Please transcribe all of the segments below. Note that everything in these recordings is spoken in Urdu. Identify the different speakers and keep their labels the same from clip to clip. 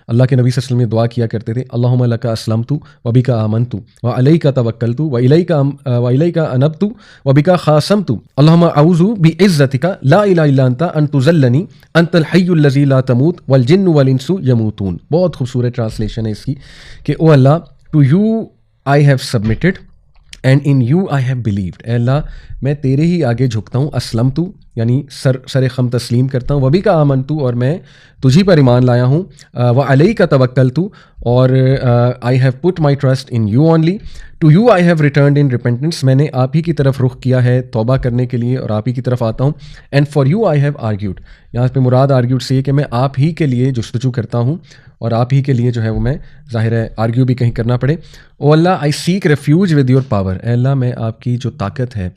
Speaker 1: اللہ کے نبی صلی اللہ علیہ وسلم یہ دعا کیا کرتے تھے، اللہم لک اسلمت وبک آمنت وعلیک توکلت وإلیک انبت وبک خاصمت اللہم اعوذ بعزتک لا الہ الا انت ان تذلنی انت الحی الذی لا تموت والجن والانس یموتون. بہت خوبصورت ٹرانسلیشن ہے اس کی کہ O Allah to you I have submitted and in you I have believed. اے اللہ میں تیرے ہی آگے جھکتا ہوں، اسلمت یعنی سر خم تسلیم کرتا ہوں، وبک آمنت اور میں تجھی پر ایمان لایا ہوں، وعلیک توکلت اور I have put my trust in you only, to you I have returned in repentance میں نے آپ ہی کی طرف رخ کیا ہے توبہ کرنے کے لیے اور آپ ہی کی طرف آتا ہوں، and for you I have argued. یہاں پہ مراد آرگیوڈ سے یہ کہ میں آپ ہی کے لیے جستجو کرتا ہوں اور آپ ہی کے لیے جو ہے وہ میں ظاہر ہے آرگیو بھی کہیں کرنا پڑے. او اللہ آئی سیک ریفیوج ود یور پاور. اے اللہ میں آپ کی جو طاقت ہے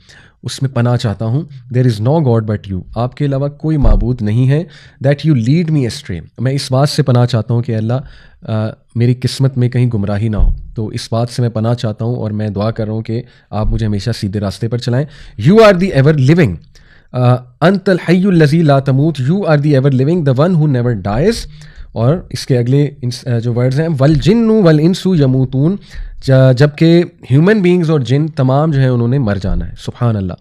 Speaker 1: اس میں پناہ چاہتا ہوں. دیر is know God but you, آپ کے علاوہ کوئی معبود نہیں ہے. That you lead me straight, میں اس بات سے پناہ چاہتا ہوں کہ اللہ میری قسمت میں کہیں گمراہی نہ ہو، تو اس بات سے میں پناہ چاہتا ہوں اور میں دعا کر رہا ہوں کہ آپ مجھے ہمیشہ سیدھے راستے پر چلائیں. You are the ever living انت الحی الذی لا تموت، you are the ever living the one who never dies. اور اس کے اگلے جو ورڈز ہیں والجن والانس یموتون، جبکہ ہیومن بینگز اور جن تمام جو ہیں انہوں نے مر جانا ہے. سبحان اللہ،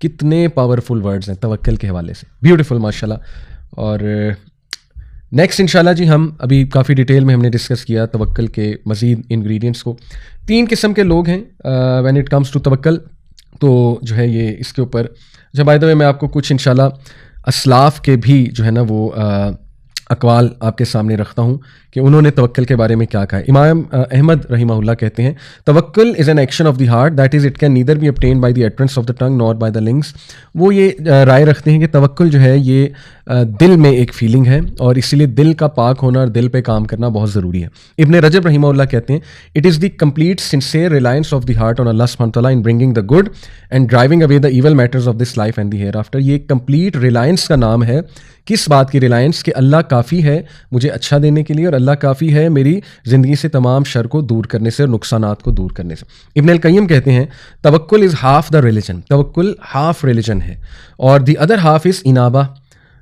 Speaker 1: کتنے پاورفل ورڈز ہیں توکل کے حوالے سے، بیوٹیفل ماشاء اللہ. اور نیکسٹ انشاءاللہ جی ہم ابھی کافی ڈیٹیل میں ہم نے ڈسکس کیا توکل کے مزید انگریڈینٹس کو. 3 قسم کے لوگ ہیں وین اٹ کمز ٹو توکل. تو جو ہے یہ اس کے اوپر بائی دا وے میں آپ کو کچھ انشاءاللہ اسلاف کے بھی جو ہے نا وہ اقوال آپ کے سامنے رکھتا ہوں کہ انہوں نے توکل کے بارے میں کیا کہا ہے. امام احمد رحمہ اللہ کہتے ہیں توکل is an action of the heart that is it can neither be obtained by the utterance of the tongue nor by the lungs. وہ یہ رائے رکھتے ہیں کہ توکل جو ہے یہ دل میں ایک فیلنگ ہے اور اسی لیے دل کا پاک ہونا اور دل پہ کام کرنا بہت ضروری ہے. ابن رجب رحمہ اللہ کہتے ہیں it is the complete sincere reliance of the heart on Allah سبحانہ تعالیٰ in bringing the good and driving away the evil matters of this life and the hereafter. یہ کمپلیٹ ریلائنس کا نام ہے. کس بات کی ریلائنس؟ کہ اللہ کافی ہے مجھے اچھا دینے کے لیے اور اللہ کافی ہے میری زندگی سے تمام شر کو دور کرنے سے اور نقصانات کو دور کرنے سے. ابن القیم کہتے ہیں توکل از ہاف دا ریلیجن، توکل ہاف ریلیجن ہے اور دی ادر ہاف از انابہ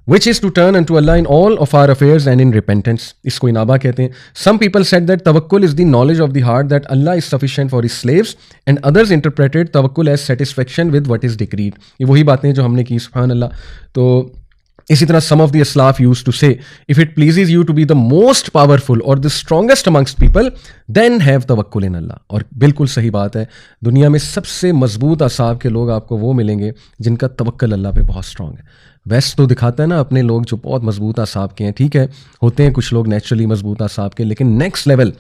Speaker 1: which is to turn unto Allah in all of our affairs and in repentance. اس کو انابہ کہتے ہیں. Some people said that tawakkul is the knowledge of the heart that Allah is sufficient for his slaves and others interpreted tawakkul as satisfaction with what is decreed. یہ وہی باتیں جو ہم نے کی سبحان اللہ. تو اسی طرح some of the Aslaf used to say if it pleases you to be the most powerful or the strongest amongst people then have tawakkul in Allah. اور بالکل صحیح بات ہے. دنیا میں سب سے مضبوط اعصاب کے لوگ آپ کو وہ ملیں گے جن کا توکل اللہ پہ بہت اسٹرانگ ہے. ویسٹ تو دکھاتا ہے نا اپنے لوگ جو بہت مضبوط اعصاب کے ہیں، ٹھیک ہے ہوتے ہیں کچھ لوگ نیچرلی مضبوط اعصاب کے، لیکن نیکسٹ لیول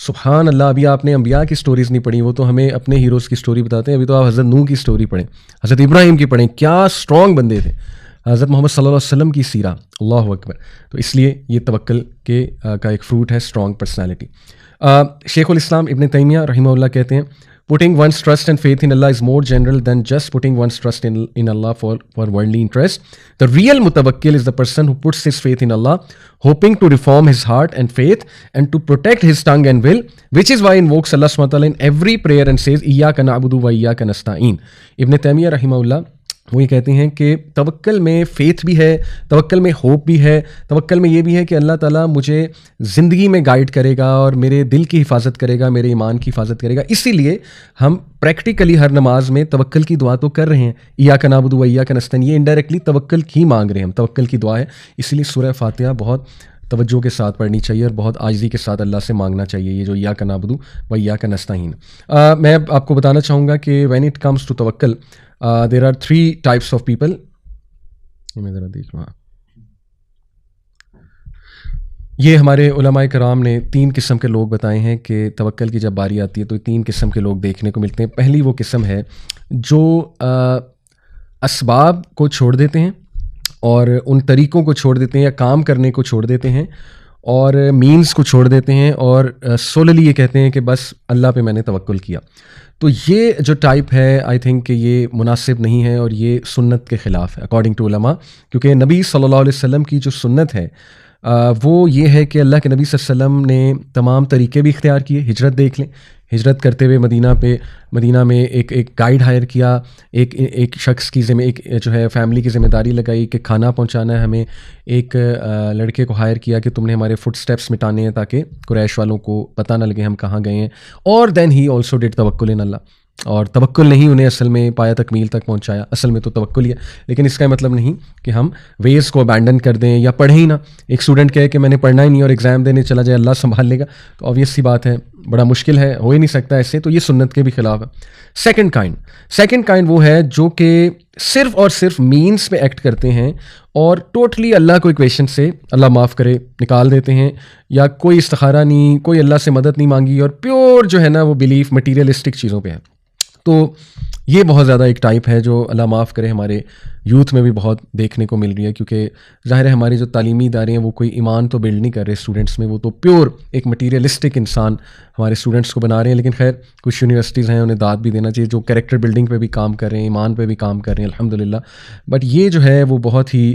Speaker 1: سبحان اللہ. ابھی آپ نے انبیاء کی سٹوریز نہیں پڑھی، وہ تو ہمیں اپنے ہیروز کی سٹوری بتاتے ہیں. ابھی تو آپ حضرت نوح کی سٹوری پڑھیں، حضرت ابراہیم کی پڑھیں، کیا اسٹرانگ بندے تھے. حضرت محمد صلی اللہ علیہ وسلم کی سیرہ، اللہ اکبر. تو اس لیے یہ توکل کا ایک فروٹ ہے اسٹرانگ پرسنالٹی. شیخ الاسلام ابن تیمیہ رحمہ اللہ کہتے ہیں putting one's trust and faith in Allah is more general than just putting one's trust in Allah for worldly interest. The real mutawakkil is the person who puts his faith in Allah, hoping to reform his heart and faith and to protect his tongue and will, which is why he invokes Allah subhanahu wa ta'ala in every prayer and says iyyaka na'budu wa iyyaka nasta'in. Ibn Taymiyyah rahimah Allah وہ یہ کہتے ہیں کہ توکل میں فیتھ بھی ہے، توکل میں ہوپ بھی ہے، توکل میں یہ بھی ہے کہ اللہ تعالیٰ مجھے زندگی میں گائیڈ کرے گا اور میرے دل کی حفاظت کرے گا، میرے ایمان کی حفاظت کرے گا. اسی لیے ہم پریکٹیکلی ہر نماز میں توکل کی دعا تو کر رہے ہیں، ایاک نعبد و ایاک نستعین. یہ انڈائریکٹلی توکل ہی مانگ رہے ہیں، ہم توکل کی دعا ہے. اسی لیے سورہ فاتحہ بہت توجہ کے ساتھ پڑھنی چاہیے اور بہت عاجزی کے ساتھ اللہ سے مانگنا چاہیے. یہ جو ایاک نعبد و ایاک نستعین، میں آپ کو بتانا چاہوں گا کہ وین اٹ کمز ٹو توکل there are 3 types of people. میں ذرا دیکھ لوں. یہ ہمارے علماء کرام نے 3 قسم کے لوگ بتائے ہیں کہ توکل کی جب باری آتی ہے تو 3 قسم کے لوگ دیکھنے کو ملتے ہیں. پہلی وہ قسم ہے جو اسباب کو چھوڑ دیتے ہیں اور ان طریقوں کو چھوڑ دیتے ہیں یا کام کرنے کو چھوڑ دیتے ہیں اور مینز کو چھوڑ دیتے ہیں اور سوللی یہ کہتے ہیں کہ بس اللہ پہ میں نے توکل کیا. تو یہ جو ٹائپ ہے آئی تھنک کہ یہ مناسب نہیں ہے اور یہ سنت کے خلاف ہے اکارڈنگ ٹو علماء. کیونکہ نبی صلی اللہ علیہ وسلم کی جو سنت ہے وہ یہ ہے کہ اللہ کے نبی صلی اللہ علیہ وسلم نے تمام طریقے بھی اختیار کیے. ہجرت دیکھ لیں ہجرت کرتے ہوئے مدینہ میں ایک گائیڈ ہائر کیا، ایک شخص کی ایک جو ہے فیملی کی ذمہ داری لگائی کہ کھانا پہنچانا ہے ہمیں، ایک لڑکے کو ہائر کیا کہ تم نے ہمارے فٹ سٹیپس مٹانے ہیں تاکہ قریش والوں کو پتہ نہ لگے ہم کہاں گئے ہیں، اور دین ہی آلسو ڈیڈ توکل ان اللہ، اور توکل نہیں انہیں اصل میں پایا تکمیل تک پہنچایا، اصل میں تو توکل ہی ہے، لیکن اس کا مطلب نہیں کہ ہم ویز کو ابینڈن کر دیں یا پڑھیں ہی نہ. ایک اسٹوڈنٹ کہے کہ میں نے پڑھنا ہی نہیں اور ایگزام دینے چلا جائے اللہ سنبھال لے گا، تو آبویس سی بات ہے بڑا مشکل ہے، ہو ہی نہیں سکتا ایسے، تو یہ سنت کے بھی خلاف ہے. سیکنڈ کائنڈ وہ ہے جو کہ صرف اور صرف مینس پہ ایکٹ کرتے ہیں اور ٹوٹلی اللہ کو ایکویشن سے اللہ معاف کرے نکال دیتے ہیں، یا کوئی استخارہ نہیں، کوئی اللہ سے مدد نہیں مانگی، اور پیور جو ہے نا وہ بلیف مٹیریلسٹک چیزوں پہ ہے. تو یہ بہت زیادہ ایک ٹائپ ہے جو اللہ معاف کرے ہمارے یوتھ میں بھی بہت دیکھنے کو مل رہی ہے، کیونکہ ظاہر ہے ہمارے جو تعلیمی ادارے ہیں وہ کوئی ایمان تو بلڈ نہیں کر رہے اسٹوڈنٹس میں، وہ تو پیور ایک مٹیریلسٹک انسان ہمارے اسٹوڈنٹس کو بنا رہے ہیں. لیکن خیر کچھ یونیورسٹیز ہیں انہیں داد بھی دینا چاہیے جو کریکٹر بلڈنگ پہ بھی کام کر رہے ہیں، ایمان پہ بھی کام کر رہے ہیں الحمدللہ. بٹ یہ جو ہے وہ بہت ہی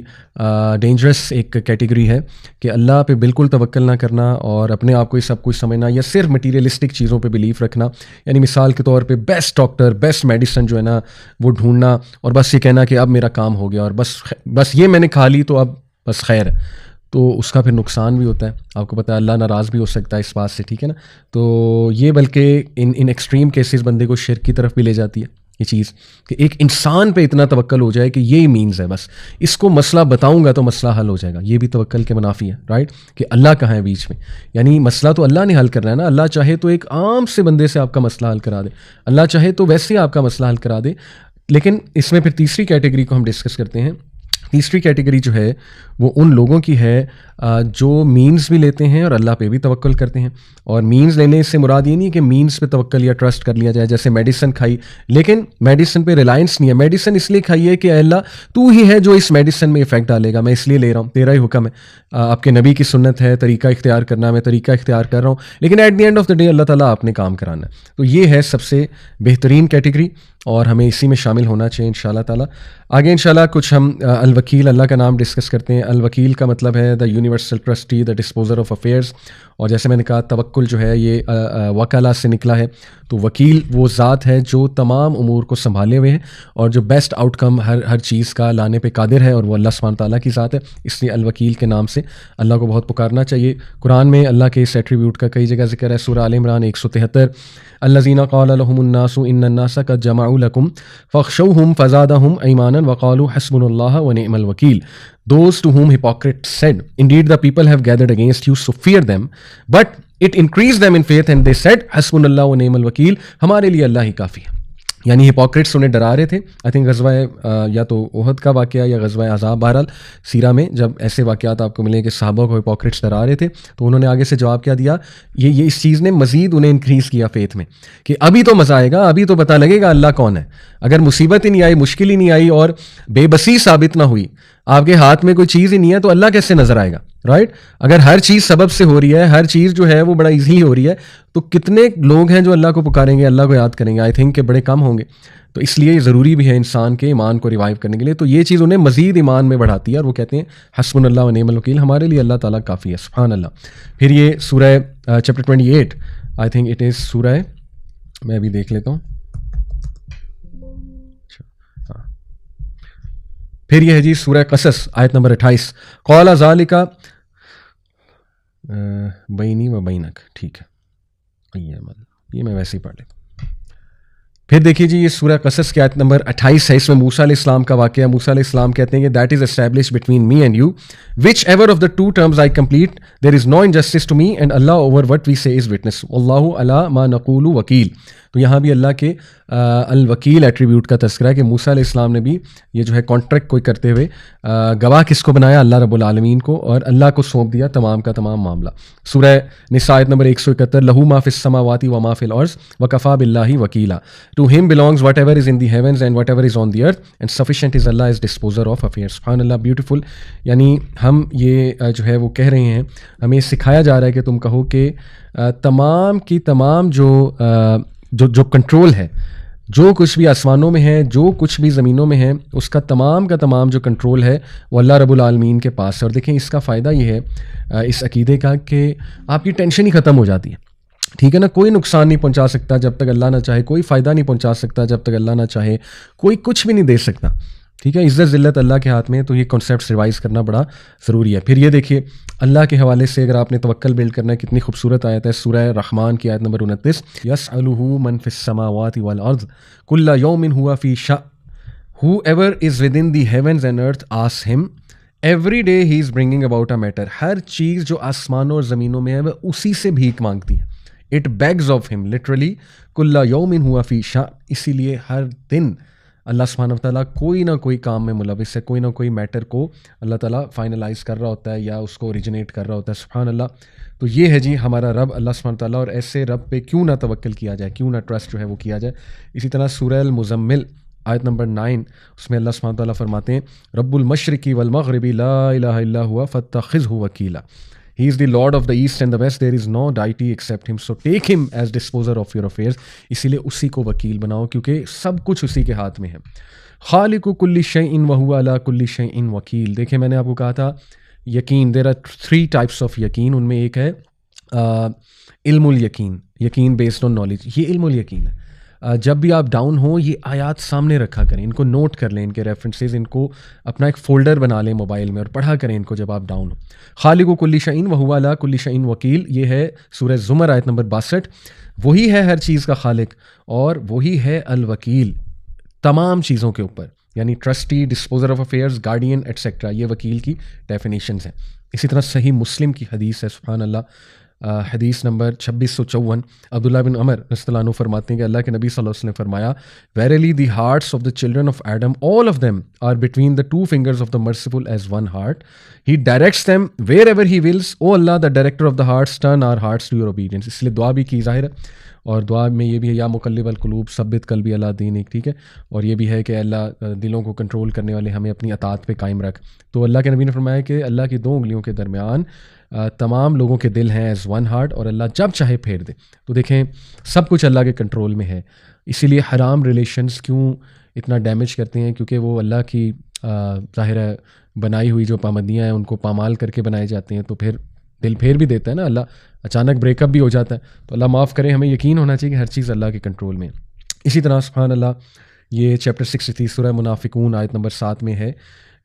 Speaker 1: ڈینجرس ایک کیٹیگری ہے کہ اللہ پہ بالکل توکل نہ کرنا اور اپنے آپ کو یہ سب کچھ سمجھنا، یا صرف مٹیریلسٹک چیزوں پہ بلیف رکھنا. یعنی مثال کے طور پہ بیسٹ ڈاکٹر، بیسٹ میڈیسن جو ہے نا وہ ڈھونڈنا، اور بس یہ کہنا کہ اب میرا کام ہو گیا اور بس یہ میں نے کھا لی تو اب بس خیر ہے. تو اس کا پھر نقصان بھی ہوتا ہے، آپ کو پتہ ہے اللہ ناراض بھی ہو سکتا ہے اس بات سے، ٹھیک ہے نا. تو یہ بلکہ ان ایکسٹریم کیسز بندے کو شرک کی طرف بھی لے جاتی ہے یہ چیز، کہ ایک انسان پہ اتنا توکل ہو جائے کہ یہی مینز ہے، بس اس کو مسئلہ بتاؤں گا تو مسئلہ حل ہو جائے گا. یہ بھی توکل کے منافی ہے، رائٹ، کہ اللہ کہاں ہے بیچ میں. یعنی مسئلہ تو اللہ نے حل کرنا ہے نا، اللہ چاہے تو ایک عام سے بندے سے آپ کا مسئلہ حل کرا دے، اللہ چاہے تو ویسے آپ کا مسئلہ حل کرا دے. لیکن اس میں پھر تیسری کیٹیگری کو ہم ڈسکس کرتے ہیں. تیسری کیٹیگری جو ہے وہ ان لوگوں کی ہے جو مینز بھی لیتے ہیں اور اللہ پہ بھی توکل کرتے ہیں. اور مینز لینے سے مراد یہ نہیں کہ مینز پہ توکل یا ٹرسٹ کر لیا جائے، جیسے میڈیسن کھائی لیکن میڈیسن پہ ریلائنس نہیں ہے، میڈیسن اس لیے کھائی ہے کہ اے اللہ تو ہی ہے جو اس میڈیسن میں افیکٹ ڈالے گا، میں اس لیے لے رہا ہوں، تیرا ہی حکم ہے، آپ کے نبی کی سنت ہے طریقہ اختیار کرنا، میں طریقہ اختیار کر رہا ہوں، لیکن at the end of the day اللہ تعالیٰ آپ نے کام کرانا ہے. تو یہ ہے سب سے بہترین کیٹیگری اور ہمیں اسی میں شامل ہونا چاہیے انشاءاللہ تعالیٰ. آگے انشاءاللہ کچھ ہم الوکیل اللہ کا نام ڈسکس کرتے ہیں. الوکیل کا مطلب ہے the universal trustee, the disposer of affairs. اور جیسے میں نے کہا توکل جو ہے یہ وکلا سے نکلا ہے. تو وکیل وہ ذات ہے جو تمام امور کو سنبھالے ہوئے ہیں اور جو بیسٹ آؤٹ کم ہر چیز کا لانے پہ قادر ہے، اور وہ اللہ سبحانہ تعالیٰ کی ذات ہے. اس لیے الوکیل کے نام سے اللہ کو بہت پکارنا چاہیے. قرآن میں اللہ کے اس ایٹریبیوٹ کا کئی جگہ ذکر ہے. سورہ آل عمران 173 الذین قال لهم الناس ان الناس قد جمعوا لكم فاخشوهم فزادهم ایمانا وقالوا حسبنا اللہ ونعم الوکیل. Those to whom hypocrites said, indeed the people have gathered against you, so fear them. But it increased them in faith and they said, حسبنا و نعم الوکیل، ہمارے لیے اللہ ہی کافی ہے. یعنی ہپوکریٹس انہیں ڈرا رہے تھے. آئی تھنک غزوہ یا تو احد کا واقعہ یا غزوہ احزاب، بہرحال سیرہ میں جب ایسے واقعات آپ کو ملیں کہ صحابہ کو ہپوکریٹس ڈرا رہے تھے تو انہوں نے آگے سے جواب کیا دیا، یہ اس چیز نے مزید انہیں انکریز کیا فیتھ میں کہ ابھی تو مزہ آئے گا، ابھی تو پتہ لگے گا اللہ کون ہے. اگر مصیبت ہی نہیں آئی، مشکل ہی نہیں آئی اور بے بسی ثابت نہ ہوئی، آپ کے ہاتھ میں کوئی چیز ہی نہیں ہے تو اللہ کیسے نظر آئے گا، رائٹ. اگر ہر چیز سبب سے ہو رہی ہے، ہر چیز جو ہے وہ بڑا ایزیلی ہو رہی ہے، تو کتنے لوگ ہیں جو اللہ کو پکاریں گے، اللہ کو یاد کریں گے؟ آئی تھنک کہ بڑے کم ہوں گے. تو اس لیے یہ ضروری بھی ہے انسان کے ایمان کو ریوائیو کرنے کے لیے. تو یہ چیز انہیں مزید ایمان میں بڑھاتی ہے اور وہ کہتے ہیں حسبنا اللہ و نعم الوکیل، ہمارے لیے اللہ تعالیٰ کافی ہے. سبحان اللہ. پھر یہ سورہ chapter 28 I think it is سورہ، میں ابھی دیکھ لیتا ہوں. پھر یہ ہے جی سورہ قصص آیت نمبر 28 قال ذالک بینی و بینک، ٹھیک ہے یہ میں ویسے ہی پڑھ لیتا ہوں. پھر دیکھیے جی یہ سورہ قصص کی آیت نمبر 28 ہے. اس میں موسیٰ علیہ السلام کا واقعہ. موسیٰ علیہ السلام کہتے ہیں کہ that is establish between me and you whichever of the two terms I complete there is no injustice to me and Allah over what we say is witness واللہ علی ما نقول وکیل. تو یہاں بھی اللہ کے الوکیل ایٹریبیوٹ کا تذکرہ ہے کہ موسیٰ علیہ السلام نے بھی یہ جو ہے کانٹریکٹ کوئی کرتے ہوئے گواہ کس کو بنایا؟ اللہ رب العالمین کو، اور اللہ کو سونپ دیا تمام کا تمام معاملہ. سورہ نساء آیت نمبر 171 لہو ما فی السماوات و ما فی الارض وکفی باللہ وکیلا. ٹو ہم belongs whatever is in the heavens and whatever is on the earth and sufficient is Allah as disposer of affairs. سبحان اللہ، بیوٹیفل. یعنی ہم یہ جو ہے وہ کہہ رہے ہیں، ہمیں سکھایا جا رہا ہے کہ تم کہو کہ تمام کی تمام جو کنٹرول ہے، جو کچھ بھی آسمانوں میں ہے، جو کچھ بھی زمینوں میں ہے، اس کا تمام کا تمام جو کنٹرول ہے وہ اللہ رب العالمین کے پاس ہے. اور دیکھیں اس کا فائدہ یہ ہے اس عقیدے کا کہ آپ کی ٹینشن ہی ختم ہو جاتی ہے. ٹھیک ہے نا. کوئی نقصان نہیں پہنچا سکتا جب تک اللہ نہ چاہے, کوئی فائدہ نہیں پہنچا سکتا جب تک اللہ نہ چاہے, کوئی کچھ بھی نہیں دے سکتا. ٹھیک ہے, عزت ذلت اللہ کے ہاتھ میں ہے. تو یہ کنسیپٹس ریوائز کرنا بڑا ضروری ہے. پھر یہ دیکھیے اللہ کے حوالے سے اگر آپ نے توکل بلڈ کرنا ہے, کتنی خوبصورت آیت ہے سورہ رحمان کی آیت نمبر 29, یسألہ من فی السماوات والارض کل یوم ہوا فی شأن whoever is within the heavens and earth asks him every day he is bringing about a matter. ہر چیز جو آسمانوں اور زمینوں میں ہے وہ اسی سے بھیک مانگتی ہے. It begs of him literally کل یوم ہوا فی شأن. اسی لیے ہر دن اللہ سبحانہ وتعالیٰ کوئی نہ کوئی کام میں ملوث ہے, کوئی نہ کوئی میٹر کو اللہ تعالیٰ فائنلائز کر رہا ہوتا ہے یا اس کو اوریجنیٹ کر رہا ہوتا ہے. سبحان اللہ. تو یہ ہے جی ہمارا رب اللہ سبحانہ وتعالیٰ, اور ایسے رب پہ کیوں نہ توکل کیا جائے, کیوں نہ ٹرسٹ جو ہے وہ کیا جائے. اسی طرح سورہ المزمل آیت نمبر 9, اس میں اللہ سبحانہ وتعالیٰ فرماتے ہیں رب المشرقی والمغربی لا الہ الا ہوا فاتخذہ وکیلا. He is the Lord of the East and the West. There is no deity except him. So take him as disposer of your affairs. اسی لیے اسی کو وکیل بناؤ کیونکہ سب کچھ اسی کے ہاتھ میں ہے. خالق کل شیء وہو علی کل شیء وکیل. دیکھیں میں نے آپ کو کہا تھا یقین, there are 3 types of یقین. ان میں ایک ہے علم الیقین, یقین بیسڈ آن نالج. یہ علم الیقین ہے. جب بھی آپ ڈاؤن ہوں یہ آیات سامنے رکھا کریں, ان کو نوٹ کر لیں, ان کے ریفرنسز, ان کو اپنا ایک فولڈر بنا لیں موبائل میں اور پڑھا کریں ان کو جب آپ ڈاؤن ہوں. خالق کل شیء وہو علی کل شیء وکیل, یہ ہے سورہ زمر آیت نمبر 62. وہی ہے ہر چیز کا خالق اور وہی ہے الوکیل تمام چیزوں کے اوپر, یعنی trustee, disposer of affairs, guardian etcetera. یہ وکیل کی ڈیفینیشنز ہیں. اسی طرح صحیح مسلم کی حدیث ہے, سبحان اللہ, حدیث نمبر 2654, عبداللہ بن عمر رضی اللہ عنہ فرماتے ہیں کہ اللہ کے نبی صلی اللہ علیہ وسلم نے فرمایا Verily the hearts of the children of Adam, all of them are between the 2 fingers of the merciful as one heart. He directs them wherever he wills. O Allah, the director of the hearts, turn our hearts to your obedience. اس لیے دعا بھی کی ظاہر ہے, اور دعا میں یہ بھی ہے یا مقلب القلوب ثبت قلبی علی دینک. ٹھیک ہے, اور یہ بھی ہے کہ اللہ دلوں کو کنٹرول کرنے والے ہمیں اپنی اطاعت پہ قائم رکھ. تو اللہ کے نبی نے فرمایا کہ اللہ کی 2 انگلیوں کے درمیان تمام لوگوں کے دل ہیں ایز ون ہارٹ, اور اللہ جب چاہے پھیر دے. تو دیکھیں سب کچھ اللہ کے کنٹرول میں ہے. اسی لیے حرام ریلیشنز کیوں اتنا ڈیمیج کرتے ہیں, کیونکہ وہ اللہ کی ظاہر ہے بنائی ہوئی جو پابندیاں ہیں ان کو پامال کر کے بنائے جاتے ہیں. تو پھر دل پھیر بھی دیتا ہے نا اللہ, اچانک بریک اپ بھی ہو جاتا ہے. تو اللہ معاف کرے, ہمیں یقین ہونا چاہیے کہ ہر چیز اللہ کے کنٹرول میں. اسی طرح سبحان اللہ یہ چیپٹر 63 سورہ منافقون آیت نمبر 7 میں ہے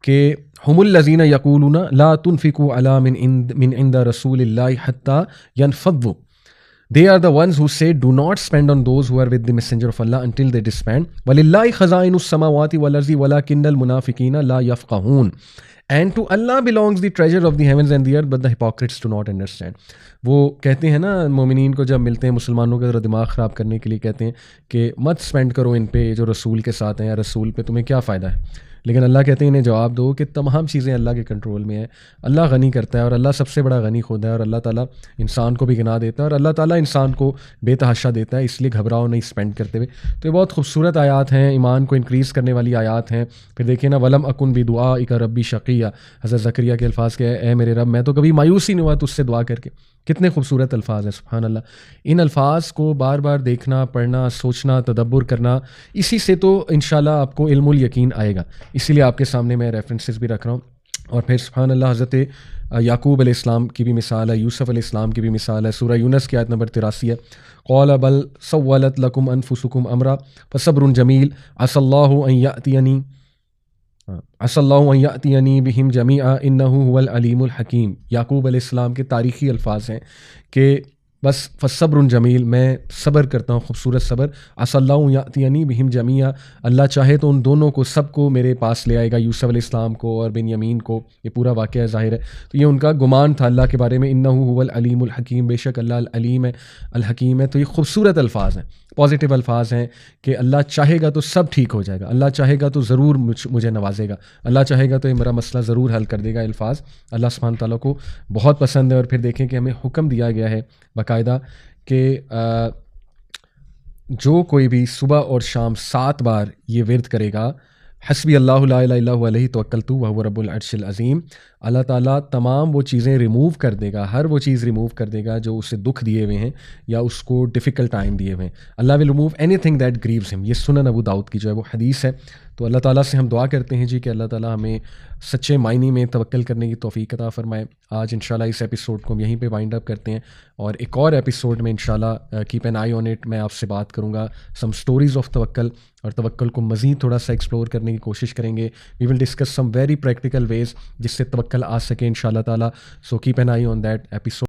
Speaker 1: کہ ہم الذین یقولون لا تنفقوا علی من عند رسول اللہ حتی ینفضوا. They are the ones who say do not spend on those who are with the messenger of Allah until they disband. وَلِلَّهِ خَزَائِنُ السَّمَاوَاتِ وَالْأَرْضِ وَلَكِنَّ الْمُنَافِقِينَ لَا يَفْقَهُونَ. And to Allah belongs the treasure of the heavens and the earth, but the hypocrites do not understand. وہ کہتے ہیں نا مومنین کو جب ملتے ہیں مسلمانوں کا دماغ خراب کرنے کے لیے, کہتے ہیں کہ مت سپینڈ کرو ان پہ جو رسول کے ساتھ ہیں, یا رسول پہ تمہیں کیا فائدہ ہے. لیکن اللہ کہتے ہیں انہیں جواب دو کہ تمام چیزیں اللہ کے کنٹرول میں ہیں. اللہ غنی کرتا ہے اور اللہ سب سے بڑا غنی خود ہے, اور اللہ تعالیٰ انسان کو بھی گنا دیتا ہے, اور اللہ تعالیٰ انسان کو بے تحاشا دیتا ہے. اس لیے گھبراؤ نہیں اسپینڈ کرتے ہوئے. تو یہ بہت خوبصورت آیات ہیں, ایمان کو انکریز کرنے والی آیات ہیں. پھر دیکھیں نا ولم اکن بدعائک ربی شقیہ, حضرت زکریا کے الفاظ کے اے میرے رب میں تو کبھی مایوس ہی نہیں ہوا تجھ سے دعا کر کے. کتنے خوبصورت الفاظ ہیں سبحان اللہ. ان الفاظ کو بار بار دیکھنا, پڑھنا, سوچنا, تدبر کرنا, اسی سے تو انشاءاللہ آپ کو علم الیقین آئے گا. اسی لیے آپ کے سامنے میں ریفرنسز بھی رکھ رہا ہوں. اور پھر سبحان اللہ حضرت یعقوب علیہ السلام کی بھی مثال ہے, یوسف علیہ السلام کی بھی مثال ہے. سورہ یونس کی آیت نمبر 83 ہے, قال بل سولت لکم انفسکم امرا فصبر جمیل عسى اللہ ان یأتینی بہم جمیعا انہ هو العلیم الحکیم. یعقوب علیہ السلام کے تاریخی الفاظ ہیں کہ بس فصبر جمیل, میں صبر کرتا ہوں, خوبصورت صبر. عسى اللہ ان یأتینی بہم جمیعا, اللہ چاہے تو ان دونوں کو سب کو میرے پاس لے آئے گا, یوسف علیہ السلام کو اور بنیامین کو. یہ پورا واقعہ ظاہر ہے. تو یہ ان کا گمان تھا اللہ کے بارے میں, انہ هو العلیم الحکیم, بے شک اللہ العلیم ہے, الحکیم ہے. تو یہ خوبصورت الفاظ ہیں, پازیٹیو الفاظ ہیں کہ اللہ چاہے گا تو سب ٹھیک ہو جائے گا, اللہ چاہے گا تو ضرور مجھے نوازے گا, اللہ چاہے گا تو یہ میرا مسئلہ ضرور حل کر دے گا. الفاظ اللہ سبحانہ تعالیٰ کو بہت پسند ہے. اور پھر دیکھیں کہ ہمیں حکم دیا گیا ہے باقاعدہ کہ جو کوئی بھی صبح اور شام 7 بار یہ ورد کرے گا, حسبی اللہ لا الہ الا هو علیہ توکلت وہو رب العرش العظیم, اللہ تعالیٰ تمام وہ چیزیں ریموو کر دے گا، ہر وہ چیز ریموو کر دے گا جو اسے دکھ دیے ہوئے ہیں یا اس کو ڈیفیکلٹ ٹائم دیے ہوئے ہیں. اللہ ول remove any thing that graves ہم. یہ سنن ابو داؤد کی جو ہے وہ حدیث ہے. تو اللہ تعالیٰ سے ہم دعا کرتے ہیں جی کہ اللہ تعالیٰ ہمیں سچے معنی میں توکل کرنے کی توفیق عطا فرمائے. آج انشاءاللہ اس ایپیسوڈ کو ہم یہیں پہ وائنڈ اپ کرتے ہیں، اور ایک اور ایپیسوڈ میں انشاءاللہ keep an eye on it میں آپ سے بات کروں گا سم اسٹوریز آف توکل، اور توکل کو مزید تھوڑا سا ایکسپلور کرنے کی کوشش کریں گے. We will discuss some very practical ways جس سے توکل آ سکے انشاءاللہ تعالیٰ. So keep an eye on that episode.